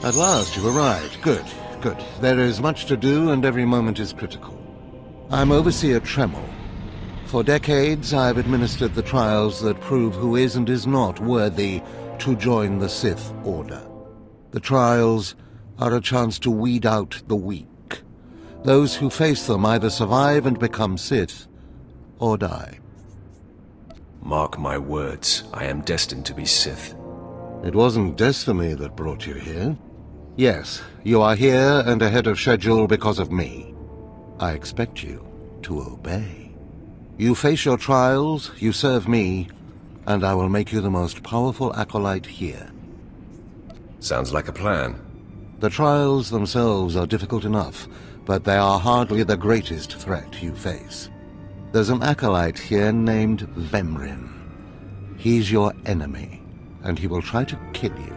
At last you've arrived. Good, good. There is much to do and every moment is critical. I'm Overseer Tremel. For decades I've administered the trials that prove who is and is not worthy to join the Sith Order. The trials are a chance to weed out the weak. Those who face them either survive and become Sith, or die. Mark my words, I am destined to be Sith. It wasn't destiny that brought you here. Yes, you are here and ahead of schedule because of me. I expect you to obey. You face your trials, you serve me, and I will make you the most powerful acolyte here. Sounds like a plan. The trials themselves are difficult enough, but they are hardly the greatest threat you face. There's an acolyte here named Vemrin. He's your enemy, and he will try to kill you.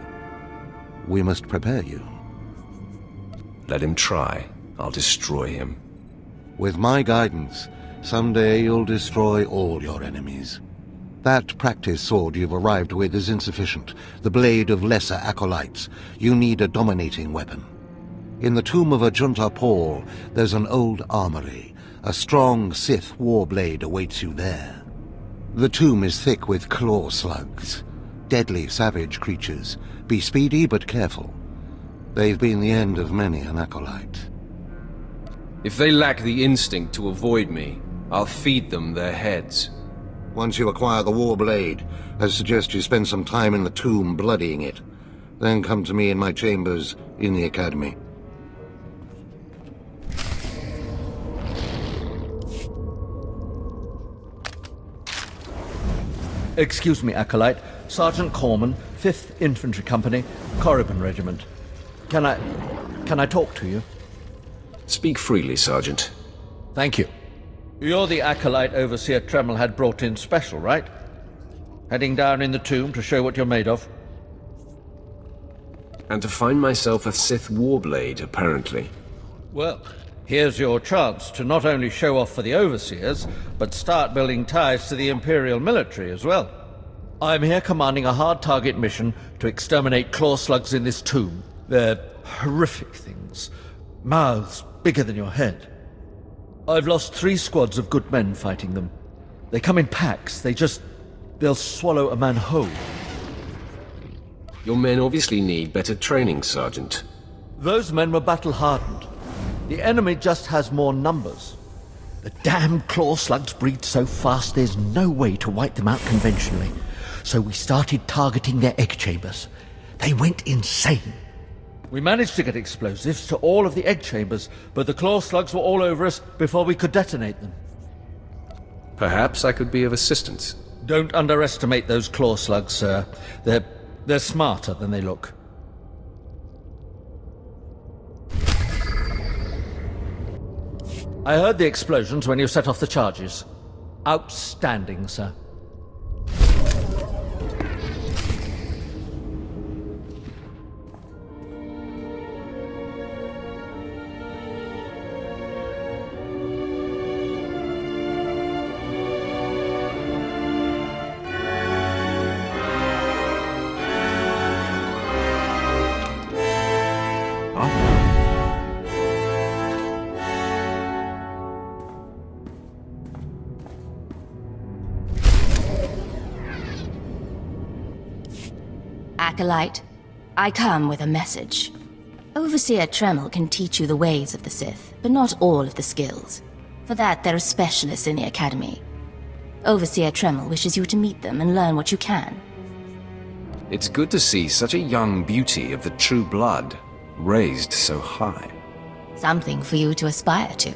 We must prepare you. Let him try. I'll destroy him. With my guidance, someday you'll destroy all your enemies. That practice sword you've arrived with is insufficient. The blade of lesser acolytes. You need a dominating weapon. In the tomb of Ajunta Paul, there's an old armory. A strong Sith warblade awaits you there. The tomb is thick with claw slugs. Deadly, savage creatures. Be speedy but careful. They've been the end of many an acolyte. If they lack the instinct to avoid me, I'll feed them their heads. Once you acquire the warblade, I suggest you spend some time in the tomb bloodying it. Then come to me in my chambers in the academy. Excuse me, Acolyte. Sergeant Corman, 5th Infantry Company, Korriban Regiment. Can I talk to you? Speak freely, Sergeant. Thank you. You're the Acolyte Overseer Tremel had brought in special, right? Heading down in the tomb to show what you're made of? And to find myself a Sith warblade, apparently. Well, here's your chance to not only show off for the Overseers, but start building ties to the Imperial military as well. I'm here commanding a hard target mission to exterminate claw slugs in this tomb. They're horrific things. Mouths bigger than your head. I've lost 3 squads of good men fighting them. They come in packs. They'll swallow a man whole. Your men obviously need better training, Sergeant. Those men were battle-hardened. The enemy just has more numbers. The damn claw slugs breed so fast there's no way to wipe them out conventionally. So we started targeting their egg chambers. They went insane. We managed to get explosives to all of the egg chambers, but the claw slugs were all over us before we could detonate them. Perhaps I could be of assistance. Don't underestimate those claw slugs, sir. They're smarter than they look. I heard the explosions when you set off the charges. Outstanding, sir. Acolyte, I come with a message. Overseer Tremel can teach you the ways of the Sith, but not all of the skills. For that, there are specialists in the Academy. Overseer Tremel wishes you to meet them and learn what you can. It's good to see such a young beauty of the true blood, raised so high. Something for you to aspire to.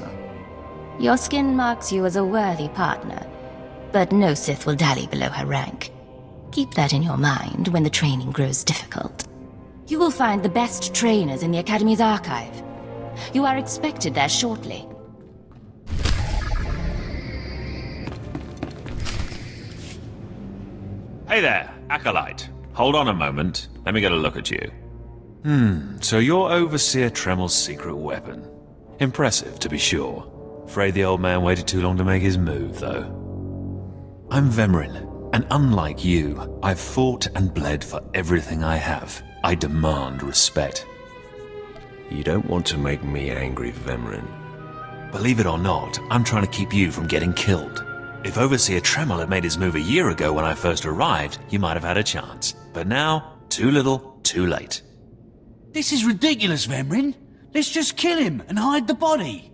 Your skin marks you as a worthy partner, but no Sith will dally below her rank. Keep that in your mind when the training grows difficult. You will find the best trainers in the Academy's archive. You are expected there shortly. Hey there, Acolyte. Hold on a moment. Let me get a look at you. So you're Overseer Tremel's secret weapon. Impressive, to be sure. Afraid the old man waited too long to make his move, though. I'm Vemrin. And unlike you, I've fought and bled for everything I have. I demand respect. You don't want to make me angry, Vemrin. Believe it or not, I'm trying to keep you from getting killed. If Overseer Tremel had made his move a year ago when I first arrived, you might have had a chance. But now, too little, too late. This is ridiculous, Vemrin. Let's just kill him and hide the body.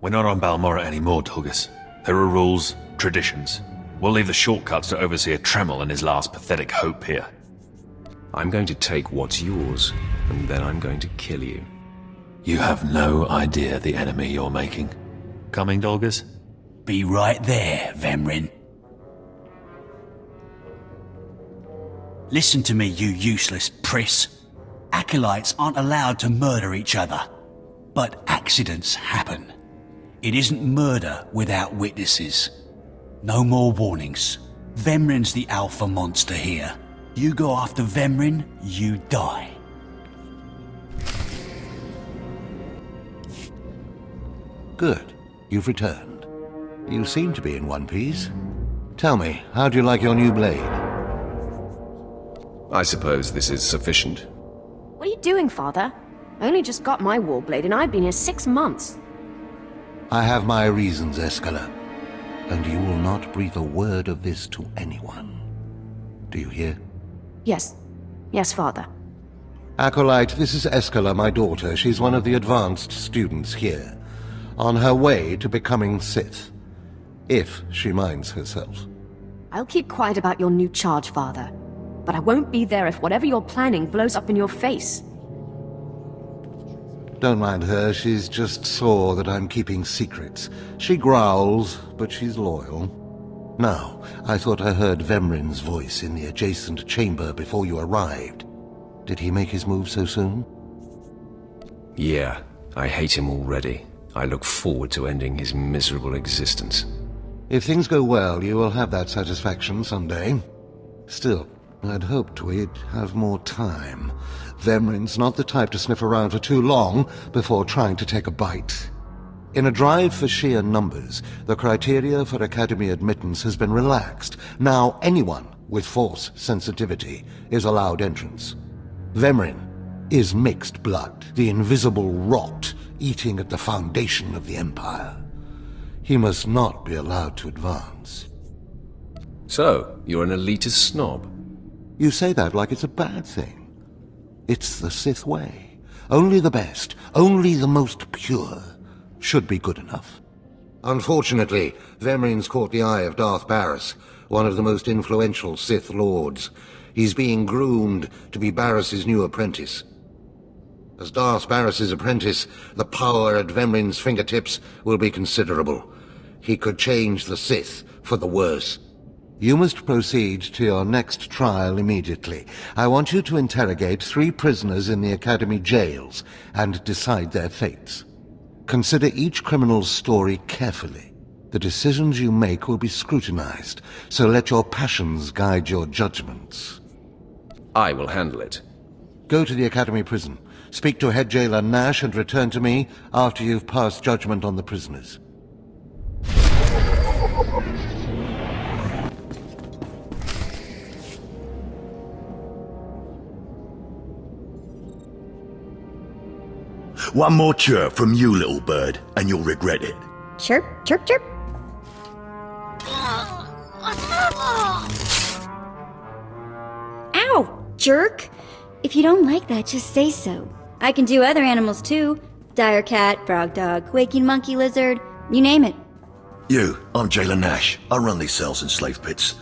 We're not on Balmorra anymore, Dolgus. There are rules, traditions. We'll leave the shortcuts to Overseer Tremel and his last pathetic hope here. I'm going to take what's yours, and then I'm going to kill you. You have no idea the enemy you're making. Coming, Dolgus? Be right there, Vemrin. Listen to me, you useless priss. Acolytes aren't allowed to murder each other. But accidents happen. It isn't murder without witnesses. No more warnings. Vemrin's the alpha monster here. You go after Vemrin, you die. Good. You've returned. You seem to be in one piece. Tell me, how do you like your new blade? I suppose this is sufficient. What are you doing, Father? I only just got my warblade and I've been here 6 months. I have my reasons, Escala. And you will not breathe a word of this to anyone. Do you hear? Yes. Yes, Father. Acolyte, this is Escala, my daughter. She's one of the advanced students here. On her way to becoming Sith. If she minds herself. I'll keep quiet about your new charge, Father. But I won't be there if whatever you're planning blows up in your face. Don't mind her, she's just sore that I'm keeping secrets. She growls, but she's loyal. Now, I thought I heard Vemrin's voice in the adjacent chamber before you arrived. Did he make his move so soon? Yeah, I hate him already. I look forward to ending his miserable existence. If things go well, you will have that satisfaction someday. Still, I'd hoped we'd have more time. Vemrin's not the type to sniff around for too long before trying to take a bite. In a drive for sheer numbers, the criteria for Academy admittance has been relaxed. Now anyone with Force sensitivity is allowed entrance. Vemrin is mixed blood, the invisible rot eating at the foundation of the Empire. He must not be allowed to advance. So, you're an elitist snob? You say that like it's a bad thing. It's the Sith way. Only the best, only the most pure, should be good enough. Unfortunately, Vemrin's caught the eye of Darth Barris, one of the most influential Sith Lords. He's being groomed to be Barris's new apprentice. As Darth Barris's apprentice, the power at Vemrin's fingertips will be considerable. He could change the Sith for the worse. You must proceed to your next trial immediately. I want you to interrogate 3 prisoners in the Academy jails and decide their fates. Consider each criminal's story carefully. The decisions you make will be scrutinized, so let your passions guide your judgments. I will handle it. Go to the Academy prison. Speak to head jailer Nash and return to me after you've passed judgment on the prisoners. One more chirp from you, little bird, and you'll regret it. Chirp, chirp, chirp. Ow, jerk! If you don't like that, just say so. I can do other animals too. Dire cat, frog dog, waking monkey lizard, you name it. You, I'm Jailer Nash. I run these cells and slave pits.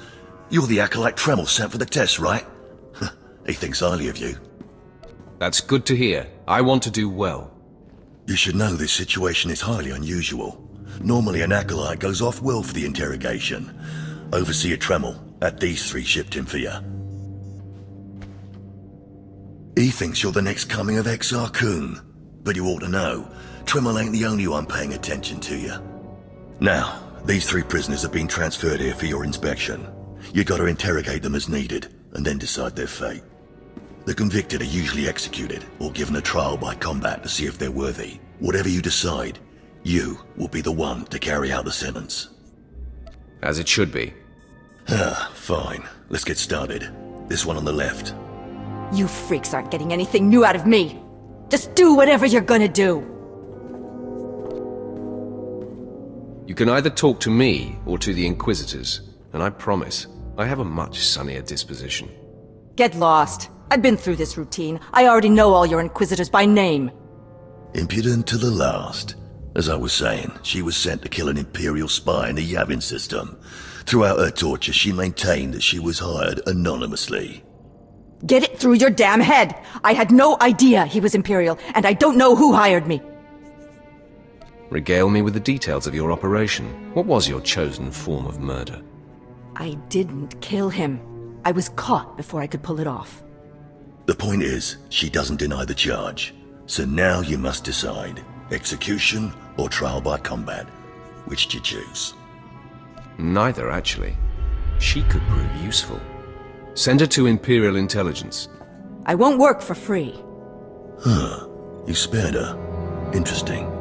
You're the acolyte Tremel sent for the test, right? He thinks highly of you. That's good to hear. I want to do well. You should know this situation is highly unusual. Normally an acolyte goes off-world for the interrogation. Overseer Tremel, at these 3 shipped him for you. He thinks you're the next coming of Exar Kun. But you ought to know, Tremel ain't the only one paying attention to you. Now, these 3 prisoners have been transferred here for your inspection. You gotta interrogate them as needed, and then decide their fate. The convicted are usually executed, or given a trial by combat to see if they're worthy. Whatever you decide, you will be the one to carry out the sentence. As it should be. Fine. Let's get started. This one on the left. You freaks aren't getting anything new out of me. Just do whatever you're gonna do. You can either talk to me or to the Inquisitors, and I promise, I have a much sunnier disposition. Get lost. I've been through this routine. I already know all your Inquisitors by name. Impudent to the last. As I was saying, she was sent to kill an Imperial spy in the Yavin system. Throughout her torture, she maintained that she was hired anonymously. Get it through your damn head! I had no idea he was Imperial, and I don't know who hired me. Regale me with the details of your operation. What was your chosen form of murder? I didn't kill him. I was caught before I could pull it off. The point is, she doesn't deny the charge. So now you must decide. Execution or trial by combat. Which do you choose? Neither, actually. She could prove useful. Send her to Imperial Intelligence. I won't work for free. Huh. You spared her. Interesting.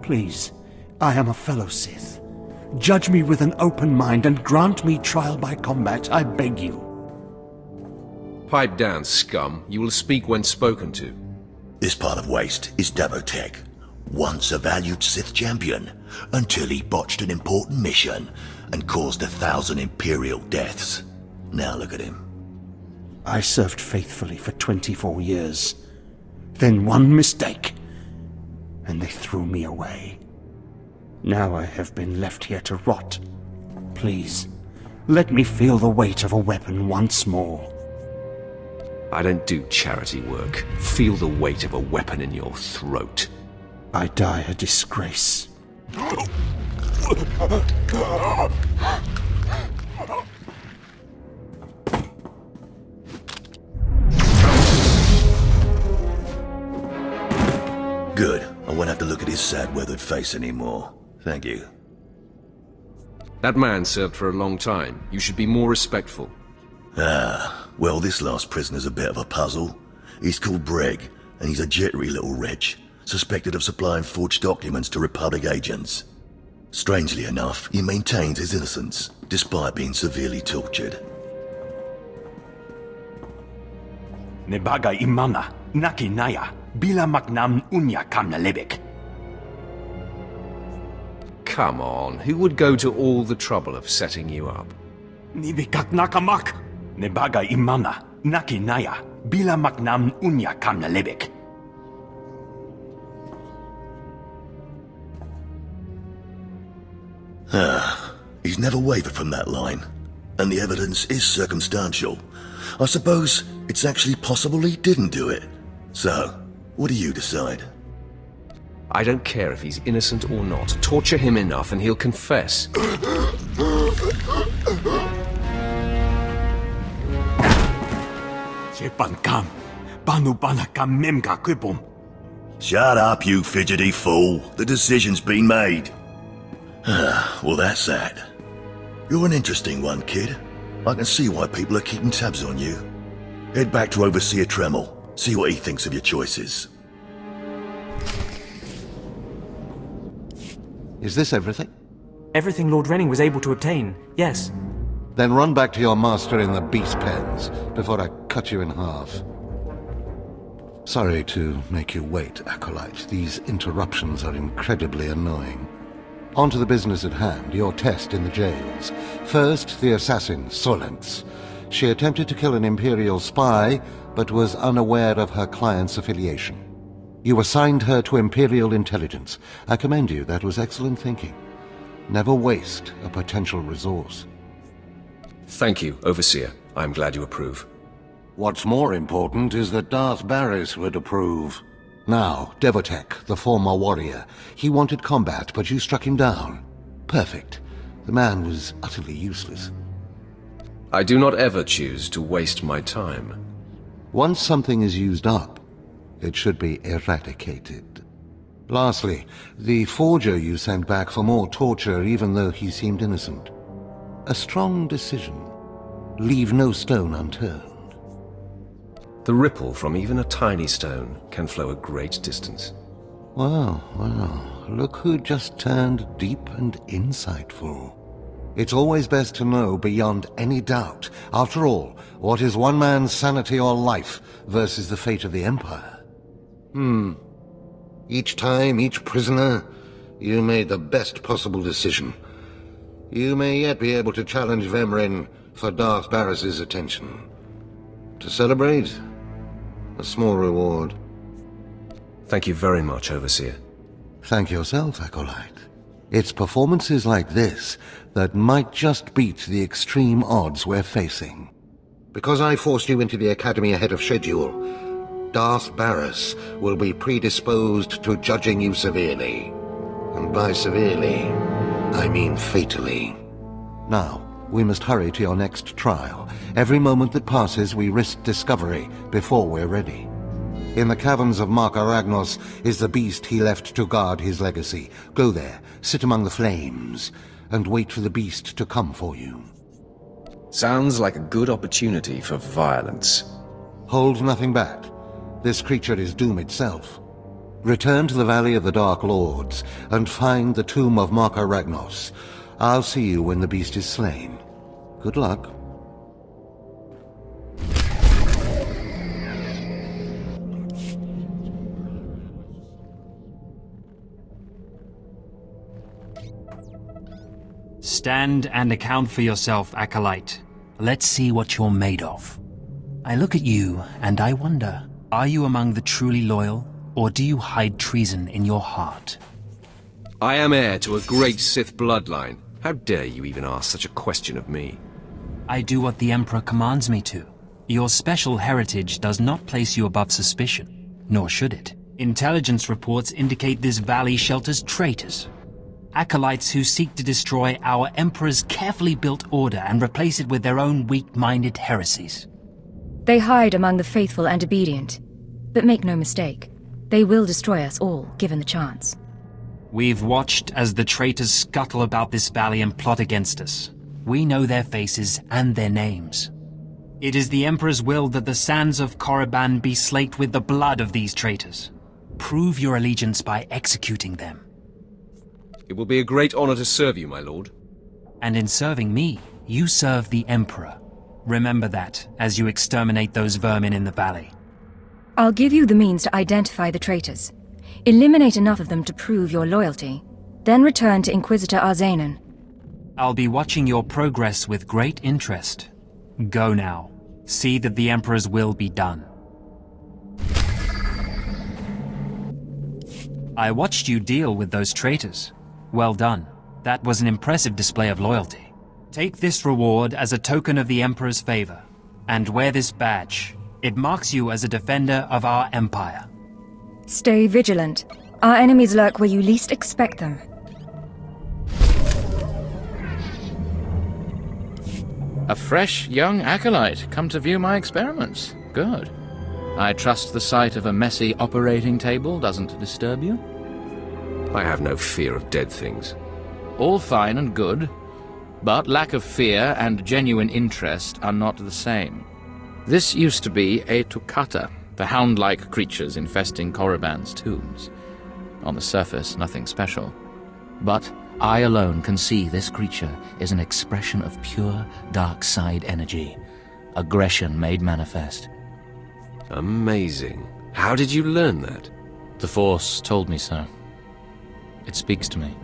Please, I am a fellow Sith. Judge me with an open mind and grant me trial by combat, I beg you. Pipe down, scum. You will speak when spoken to. This part of Waste is Davotech. Once a valued Sith champion, until he botched an important mission and caused 1,000 Imperial deaths. Now look at him. I served faithfully for 24 years. Then one mistake, and they threw me away. Now I have been left here to rot. Please, let me feel the weight of a weapon once more. I don't do charity work. Feel the weight of a weapon in your throat. I die a disgrace. Good. I won't have to look at his sad, weathered face anymore. Thank you. That man served for a long time. You should be more respectful. Ah, well, this last prisoner's a bit of a puzzle. He's called Breg, and he's a jittery little wretch, suspected of supplying forged documents to Republic agents. Strangely enough, he maintains his innocence, despite being severely tortured. Nebaga imana, naki naya, bila maknam unya kamna lebek. Come on, who would go to all the trouble of setting you up? Nibikak nakamak, nebaga imana, naki naya, bila maknam unya kamna lebek. He's never wavered from that line, and the evidence is circumstantial. I suppose it's actually possible he didn't do it. So, what do you decide? I don't care if he's innocent or not. Torture him enough and he'll confess. Shut up, you fidgety fool. The decision's been made. Well, that's that. You're an interesting one, kid. I can see why people are keeping tabs on you. Head back to Overseer Tremel. See what he thinks of your choices. Is this everything? Everything Lord Renning was able to obtain, yes. Then run back to your master in the beast pens before I cut you in half. Sorry to make you wait, Acolyte. These interruptions are incredibly annoying. On to the business at hand, your test in the jails. First, the assassin, Solence. She attempted to kill an Imperial spy, but was unaware of her client's affiliation. You assigned her to Imperial Intelligence. I commend you, that was excellent thinking. Never waste a potential resource. Thank you, Overseer. I'm glad you approve. What's more important is that Darth Baris would approve. Now, Devotech, the former warrior. He wanted combat, but you struck him down. Perfect. The man was utterly useless. I do not ever choose to waste my time. Once something is used up, it should be eradicated. Lastly, the forger you sent back for more torture even though he seemed innocent. A strong decision. Leave no stone unturned. The ripple from even a tiny stone can flow a great distance. Wow, wow. Look who just turned deep and insightful. It's always best to know beyond any doubt. After all, what is one man's sanity or life versus the fate of the Empire? Each time, each prisoner, you made the best possible decision. You may yet be able to challenge Vemrin for Darth Barris's attention. To celebrate, a small reward. Thank you very much, Overseer. Thank yourself, Acolyte. It's performances like this that might just beat the extreme odds we're facing. Because I forced you into the Academy ahead of schedule, Darth Barris will be predisposed to judging you severely. And by severely, I mean fatally. Now, we must hurry to your next trial. Every moment that passes, we risk discovery before we're ready. In the caverns of Marka Ragnos is the beast he left to guard his legacy. Go there, sit among the flames, and wait for the beast to come for you. Sounds like a good opportunity for violence. Hold nothing back. This creature is doom itself. Return to the Valley of the Dark Lords and find the tomb of Marka Ragnos. I'll see you when the beast is slain. Good luck. Stand and account for yourself, Acolyte. Let's see what you're made of. I look at you and I wonder, are you among the truly loyal, or do you hide treason in your heart? I am heir to a great Sith bloodline. How dare you even ask such a question of me? I do what the Emperor commands me to. Your special heritage does not place you above suspicion, nor should it. Intelligence reports indicate this valley shelters traitors. Acolytes who seek to destroy our Emperor's carefully built order and replace it with their own weak-minded heresies. They hide among the faithful and obedient. But make no mistake, they will destroy us all, given the chance. We've watched as the traitors scuttle about this valley and plot against us. We know their faces and their names. It is the Emperor's will that the sands of Korriban be slaked with the blood of these traitors. Prove your allegiance by executing them. It will be a great honor to serve you, my lord. And in serving me, you serve the Emperor. Remember that, as you exterminate those vermin in the valley. I'll give you the means to identify the traitors. Eliminate enough of them to prove your loyalty. Then return to Inquisitor Arzanan. I'll be watching your progress with great interest. Go now. See that the Emperor's will be done. I watched you deal with those traitors. Well done. That was an impressive display of loyalty. Take this reward as a token of the Emperor's favor, and wear this badge. It marks you as a defender of our Empire. Stay vigilant. Our enemies lurk where you least expect them. A fresh, young acolyte, come to view my experiments. Good. I trust the sight of a messy operating table doesn't disturb you? I have no fear of dead things. All fine and good, but lack of fear and genuine interest are not the same. This used to be a Thectelo, the hound-like creatures infesting Korriban's tombs. On the surface, nothing special. But I alone can see this creature is an expression of pure dark side energy. Aggression made manifest. Amazing. How did you learn that? The Force told me so. It speaks to me.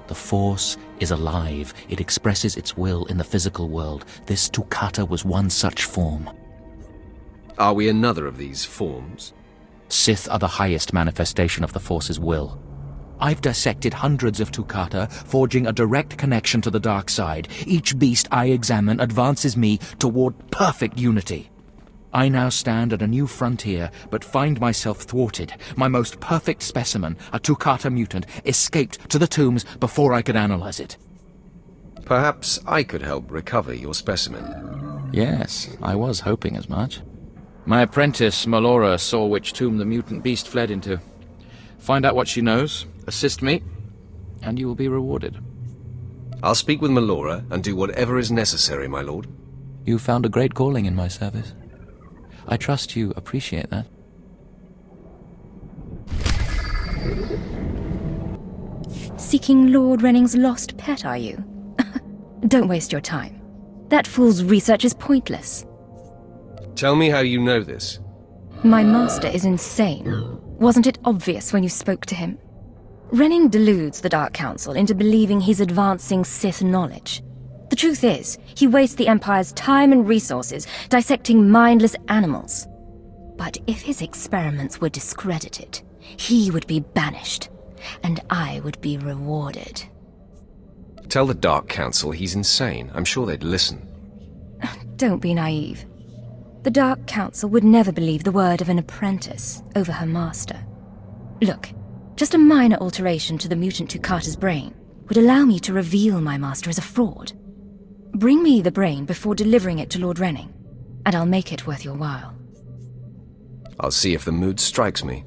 The Force is alive. It expresses its will in the physical world. This Thectelo was one such form. Are we another of these forms? Sith are the highest manifestation of the Force's will. I've dissected hundreds of Thectelo, forging a direct connection to the dark side. Each beast I examine advances me toward perfect unity. I now stand at a new frontier, but find myself thwarted. My most perfect specimen, a Thectelo mutant, escaped to the tombs before I could analyze it. Perhaps I could help recover your specimen. Yes, I was hoping as much. My apprentice, Melora, saw which tomb the mutant beast fled into. Find out what she knows, assist me, and you will be rewarded. I'll speak with Melora and do whatever is necessary, my lord. You found a great calling in my service. I trust you appreciate that. Seeking Lord Renning's lost pet, are you? Don't waste your time. That fool's research is pointless. Tell me how you know this. My master is insane. Wasn't it obvious when you spoke to him? Renning deludes the Dark Council into believing he's advancing Sith knowledge. The truth is, he wastes the Empire's time and resources dissecting mindless animals. But if his experiments were discredited, he would be banished, and I would be rewarded. Tell the Dark Council he's insane. I'm sure they'd listen. Don't be naive. The Dark Council would never believe the word of an apprentice over her master. Look, just a minor alteration to the mutant Tukata's brain would allow me to reveal my master as a fraud. Bring me the brain before delivering it to Lord Renning, and I'll make it worth your while. I'll see if the mood strikes me.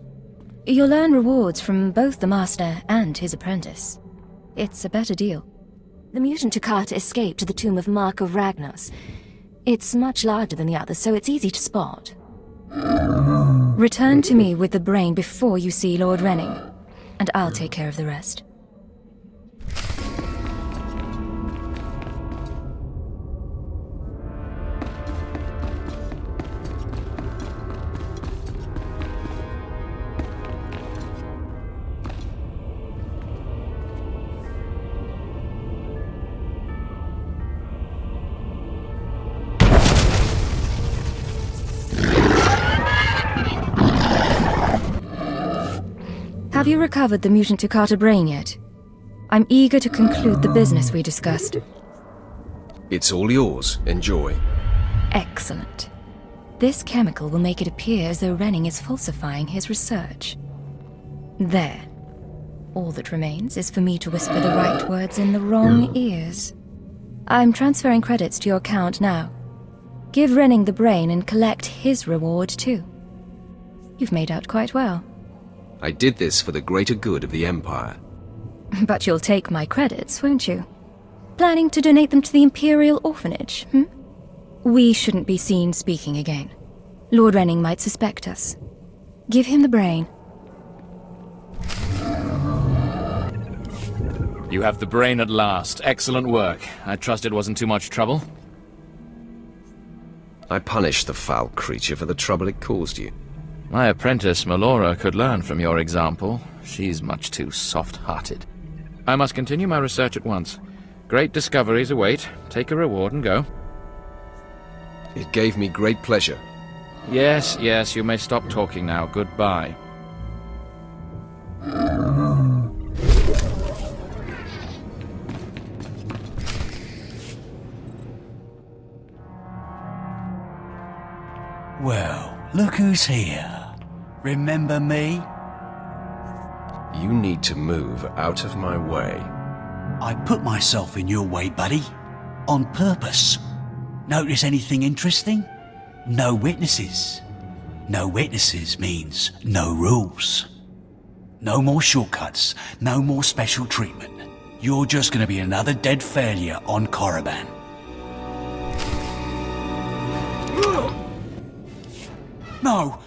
You'll earn rewards from both the master and his apprentice. It's a better deal. The mutant Tukata escaped to the tomb of Mark of Ragnos. It's much larger than the others, so it's easy to spot. Return to me with the brain before you see Lord Renning, and I'll take care of the rest. Have you recovered the mutant Tukata brain yet? I'm eager to conclude the business we discussed. It's all yours. Enjoy. Excellent. This chemical will make it appear as though Renning is falsifying his research. There. All that remains is for me to whisper the right words in the wrong ears. I'm transferring credits to your account now. Give Renning the brain and collect his reward too. You've made out quite well. I did this for the greater good of the Empire. But you'll take my credits, won't you? Planning to donate them to the Imperial Orphanage, We shouldn't be seen speaking again. Lord Renning might suspect us. Give him the brain. You have the brain at last. Excellent work. I trust it wasn't too much trouble? I punished the foul creature for the trouble it caused you. My apprentice, Melora, could learn from your example. She's much too soft-hearted. I must continue my research at once. Great discoveries await. Take a reward and go. It gave me great pleasure. Yes, you may stop talking now. Goodbye. Well, look who's here. Remember me? You need to move out of my way. I put myself in your way, buddy. On purpose. Notice anything interesting? No witnesses. No witnesses means no rules. No more shortcuts. No more special treatment. You're just gonna be another dead failure on Korriban. No!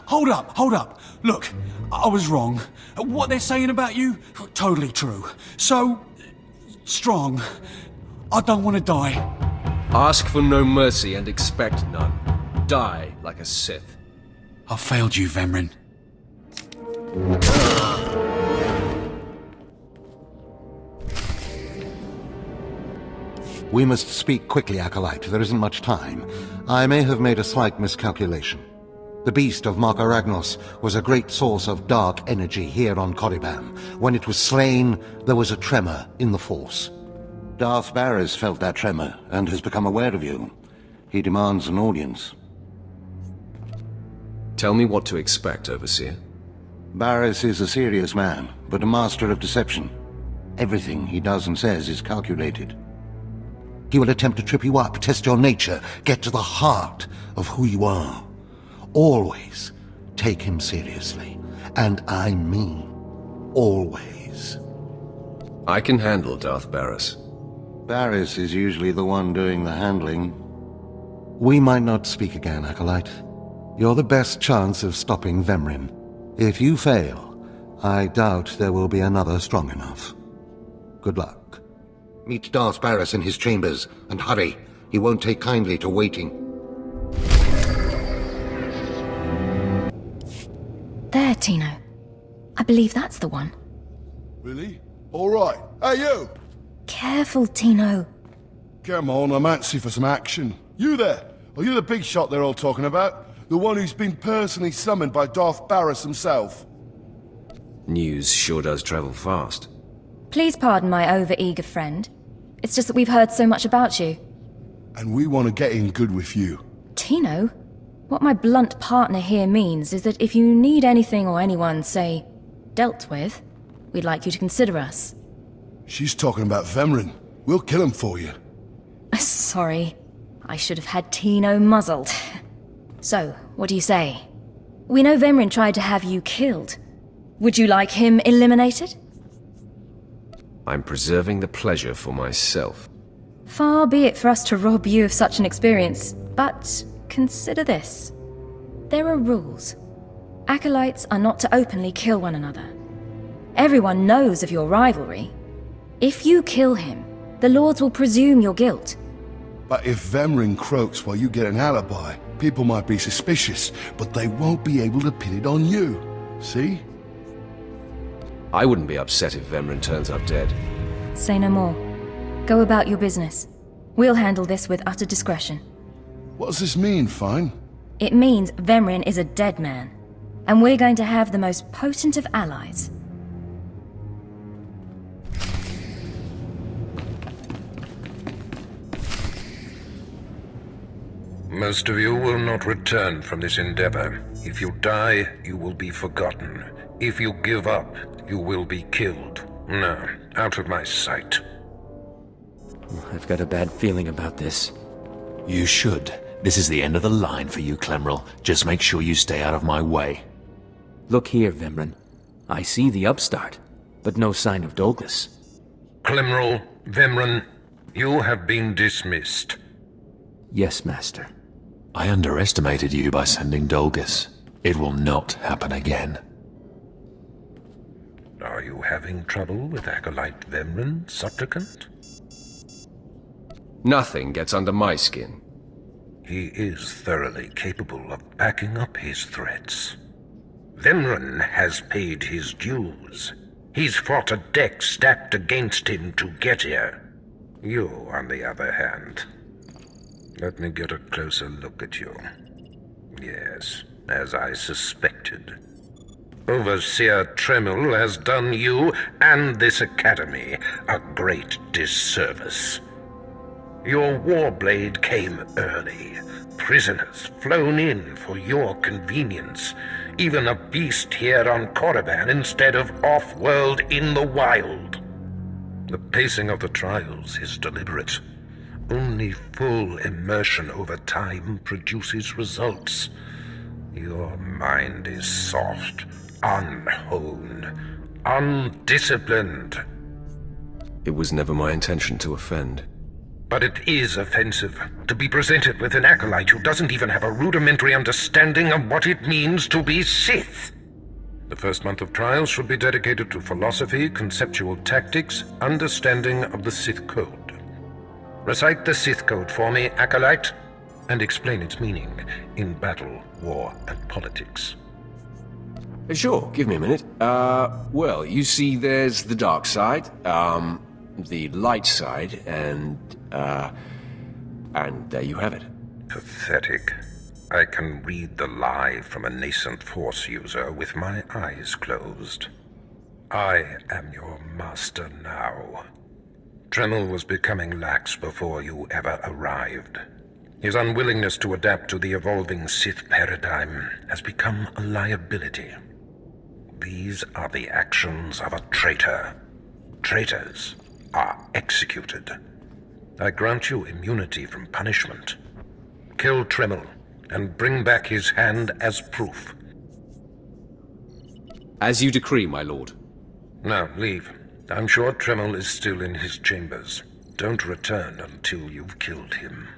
Hold up! Look, I was wrong. What they're saying about you, totally true. So, strong. I don't want to die. Ask for no mercy and expect none. Die like a Sith. I failed you, Vemrin. We must speak quickly, Acolyte. There isn't much time. I may have made a slight miscalculation. The beast of Mark Aragnos was a great source of dark energy here on Korriban. When it was slain, there was a tremor in the Force. Darth Barris felt that tremor and has become aware of you. He demands an audience. Tell me what to expect, Overseer. Barris is a serious man, but a master of deception. Everything he does and says is calculated. He will attempt to trip you up, test your nature, get to the heart of who you are. Always take him seriously. And I mean always. I can handle Darth Barris. Barris is usually the one doing the handling. We might not speak again, Acolyte. You're the best chance of stopping Vemrin. If you fail, I doubt there will be another strong enough. Good luck. Meet Darth Barris in his chambers, and hurry. He won't take kindly to waiting. Tino. I believe that's the one. Really? All right. Hey, you! Careful, Tino. Come on, I'm antsy for some action. You there? Are you the big shot they're all talking about? The one who's been personally summoned by Darth Barris himself? News sure does travel fast. Please pardon my over-eager friend. It's just that we've heard so much about you. And we want to get in good with you. Tino? What my blunt partner here means is that if you need anything or anyone, say, dealt with, we'd like you to consider us. She's talking about Vemrin. We'll kill him for you. Sorry. I should have had Tino muzzled. So, what do you say? We know Vemrin tried to have you killed. Would you like him eliminated? I'm preserving the pleasure for myself. Far be it for us to rob you of such an experience, but consider this. There are rules. Acolytes are not to openly kill one another. Everyone knows of your rivalry. If you kill him, the Lords will presume your guilt. But if Vemrin croaks while you get an alibi, people might be suspicious, but they won't be able to pin it on you. See? I wouldn't be upset if Vemrin turns up dead. Say no more. Go about your business. We'll handle this with utter discretion. What does this mean, Fine? It means Vemrin is a dead man, and we're going to have the most potent of allies. Most of you will not return from this endeavor. If you die, you will be forgotten. If you give up, you will be killed. No, out of my sight. I've got a bad feeling about this. You should. This is the end of the line for you, Clemrel. Just make sure you stay out of my way. Look here, Vemrin. I see the upstart, but no sign of Dolgus. Clemrel, Vemrin, you have been dismissed. Yes, Master. I underestimated you by sending Dolgus. It will not happen again. Are you having trouble with Acolyte Vemrin, supplicant? Nothing gets under my skin. He is thoroughly capable of backing up his threats. Vemrin has paid his dues. He's fought a deck stacked against him to get here. You, on the other hand... Let me get a closer look at you. Yes, as I suspected. Overseer Tremel has done you and this academy a great disservice. Your warblade came early. Prisoners flown in for your convenience. Even a beast here on Korriban instead of off-world in the wild. The pacing of the trials is deliberate. Only full immersion over time produces results. Your mind is soft, unhoned, undisciplined. It was never my intention to offend. But it is offensive to be presented with an acolyte who doesn't even have a rudimentary understanding of what it means to be Sith. The first month of trials should be dedicated to philosophy, conceptual tactics, understanding of the Sith Code. Recite the Sith Code for me, Acolyte, and explain its meaning in battle, war, and politics. Sure, give me a minute. Well, you see there's the dark side, the light side, and there you have it. Pathetic. I can read the lie from a nascent Force user with my eyes closed. I am your master now. Tremel was becoming lax before you ever arrived. His unwillingness to adapt to the evolving Sith paradigm has become a liability. These are the actions of a traitor. Traitors are executed. I grant you immunity from punishment. Kill Tremel and bring back his hand as proof. As you decree, my lord. Now, leave. I'm sure Tremel is still in his chambers. Don't return until you've killed him.